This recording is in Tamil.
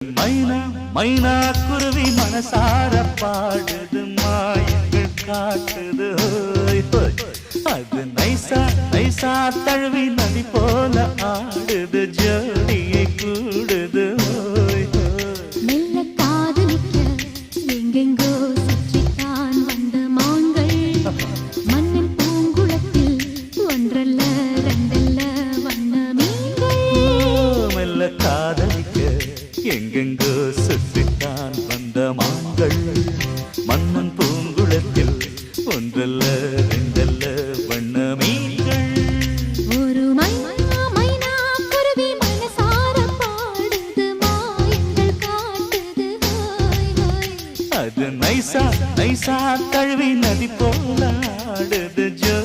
மைனா மைனா குருவி மனசார பாடுது மாயங்கள் காட்டுது ஹோய் ஹோய் அது நைசா நைசா தழுவி நதி போல ஆடுது ஜோடியை கூடுது ஹோய் ஹோய் மெல்ல காதலிக்க எங்கெங்கோ சுற்றித்தான் வந்த மான்கள் மண்ணின் பூங்குளத்தில் ஒன்றல்ல ரெண்டல்ல வண்ண மீன்கள் மெல்ல காதலிக்க எங்கெங்கோ சுற்றித்தான் வந்த மான்கள் மன்னன் பூங்குளத்தில் ஒன்றல்ல ரெண்டல்ல வண்ண மீன்கள் ஒரு மைனா மைனா குருவி மனசார பாடுது மாயங்கள் காட்டுது ஹோய் ஹோய் அது நைசா நைசா தழுவி நதி போல ஆடுது ஜோ